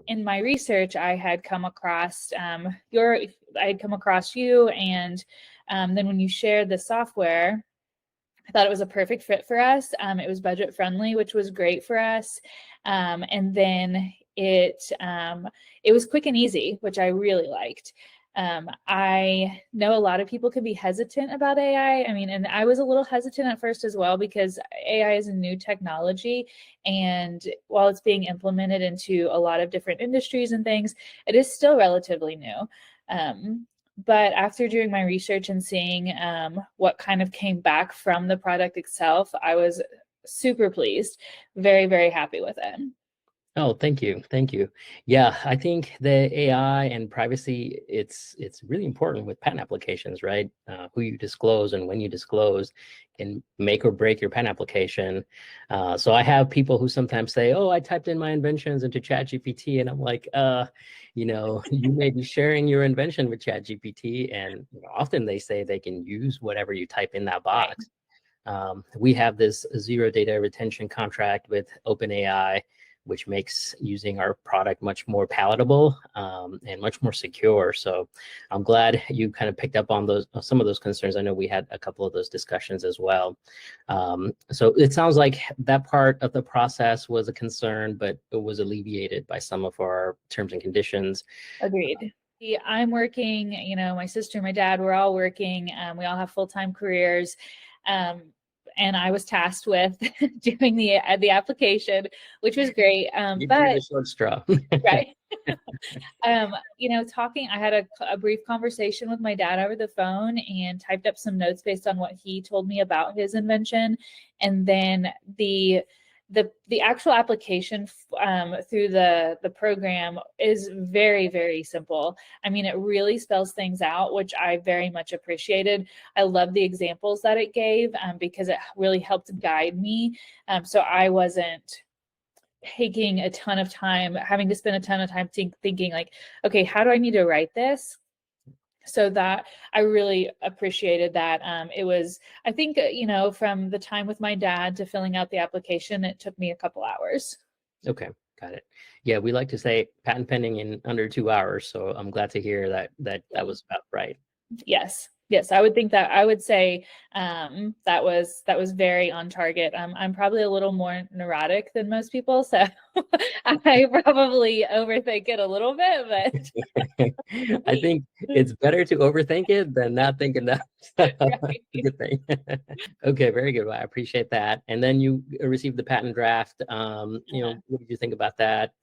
in my research, I had come across you, and then when you shared the software, I thought it was a perfect fit for us. It was budget friendly, which was great for us. And then it was quick and easy, which I really liked. I know a lot of people can be hesitant about AI. I mean, and I was a little hesitant at first as well, because AI is a new technology. And while it's being implemented into a lot of different industries and things, it is still relatively new. But after doing my research and seeing what kind of came back from the product itself, I was super pleased, very, very happy with it. Oh, thank you. Thank you. Yeah, I think the AI and privacy, it's really important with patent applications, right? Who you disclose and when you disclose can make or break your patent application. So I have people who sometimes say, oh, I typed in my inventions into ChatGPT, and I'm like, you may be sharing your invention with ChatGPT, and often they say they can use whatever you type in that box. We have this zero data retention contract with OpenAI, which makes using our product much more palatable and much more secure. So I'm glad you kind of picked up on some of those concerns. I know we had a couple of those discussions as well. So it sounds like that part of the process was a concern, but it was alleviated by some of our terms and conditions. Agreed. I'm working, my sister, my dad, we're all working. We all have full-time careers. And I was tasked with doing the application, which was great. You but drew the short straw. right. I had a brief conversation with my dad over the phone and typed up some notes based on what he told me about his invention. And then the actual application through the program is very, very simple. I mean, it really spells things out, which I very much appreciated. I love the examples that it gave because it really helped guide me. So I wasn't taking a ton of time, having to spend a ton of time thinking like, okay, how do I need to write this? So that I really appreciated that. It was, I think, from the time with my dad to filling out the application, it took me a couple hours. Okay, got it. Yeah, we like to say patent pending in under 2 hours. So I'm glad to hear that was about right. Yes. I would say that was very on target. I'm probably a little more neurotic than most people, so I probably overthink it a little bit, but I think it's better to overthink it than not think enough. Good thing. Okay, very good. Well, I appreciate that. And then you received the patent draft. What did you think about that?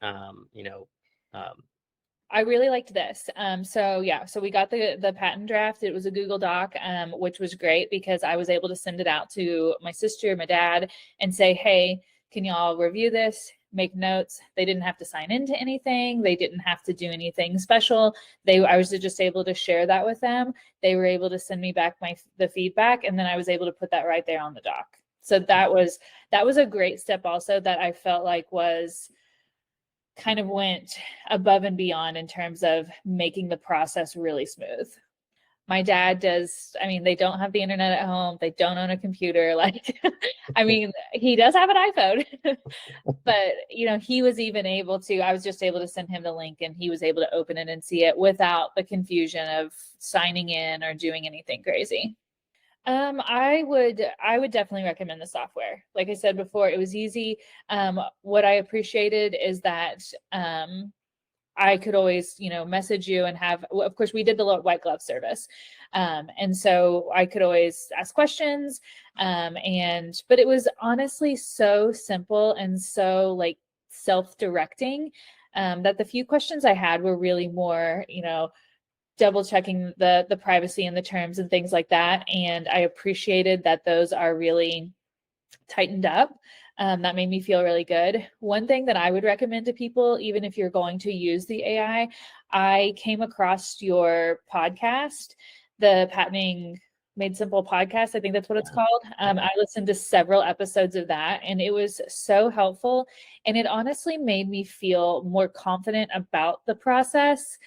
I really liked this. So we got the patent draft. It was a Google Doc, which was great because I was able to send it out to my sister, my dad, and say, hey, can y'all review this? Make notes. They didn't have to sign into anything. They didn't have to do anything special. I was just able to share that with them. They were able to send me back the feedback, and then I was able to put that right there on the doc. So that was a great step also that I felt like was kind of went above and beyond in terms of making the process really smooth. My dad they don't have the internet at home. They don't own a computer. He does have an iPhone, but he was even able to, I was just able to send him the link and he was able to open it and see it without the confusion of signing in or doing anything crazy. I would definitely recommend the software. Like I said before, it was easy. What I appreciated is that I could always, message you and of course we did the white glove service. And so I could always ask questions. But it was honestly so simple and so like self-directing, that the few questions I had were really more, double checking the privacy and the terms and things like that. And I appreciated that those are really tightened up. That made me feel really good. One thing that I would recommend to people, even if you're going to use the AI, I came across your podcast, the Patenting Made Simple podcast. I think that's what it's called. I listened to several episodes of that and it was so helpful. And it honestly made me feel more confident about the process.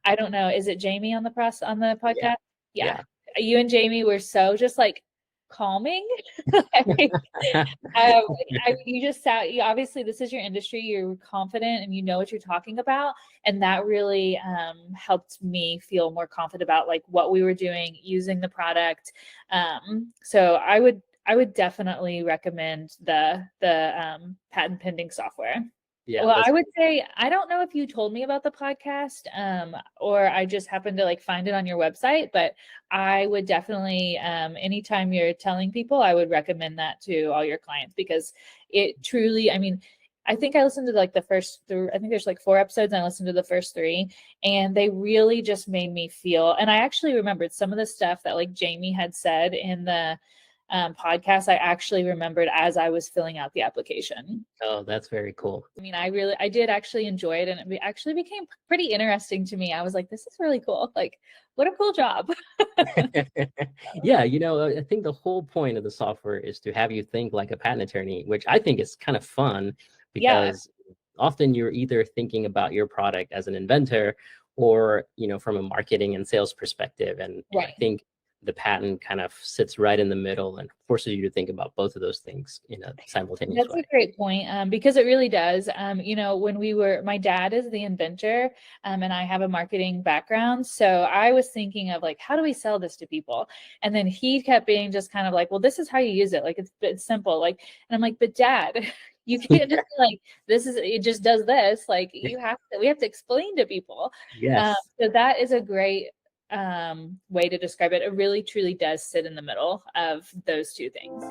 I don't know. Is it Jamie on the podcast? Yeah. You and Jamie were so just like calming. Like, um, you just sat, obviously this is your industry, you're confident and you know what you're talking about. And that really helped me feel more confident about like what we were doing, using the product. So I would definitely recommend the patent pending software. Yeah, Well, I that's would say, I don't know if you told me about the podcast, or I just happened to like find it on your website, but I would definitely, anytime you're telling people, I would recommend that to all your clients because it truly, I mean, I think I listened to like the first three, I think there's like 4 episodes and I listened to the first three and they really just made me feel, and I actually remembered some of the stuff that like Jamie had said in the podcast. I actually remembered as I was filling out the application. oh, that's very cool. I mean, I did actually enjoy it, and it actually became pretty interesting to me. I was like, this is really cool. Like, what a cool job. Yeah, I think the whole point of the software is to have you think like a patent attorney, which I think is kind of fun Yeah, because often you're either thinking about your product as an inventor or, from a marketing and sales perspective. And I right. think the patent kind of sits right in the middle and forces you to think about both of those things in a simultaneous That's a way. great point, because it really does. When my dad is the inventor, and I have a marketing background. So I was thinking of like, how do we sell this to people? And then he kept being just kind of like, well, this is how you use it. Like, it's simple. Like, and I'm like, but dad, you can't just be like, it just does this. Like, we have to explain to people. Yes. So that is a great way to describe it. It really truly does sit in the middle of those two things.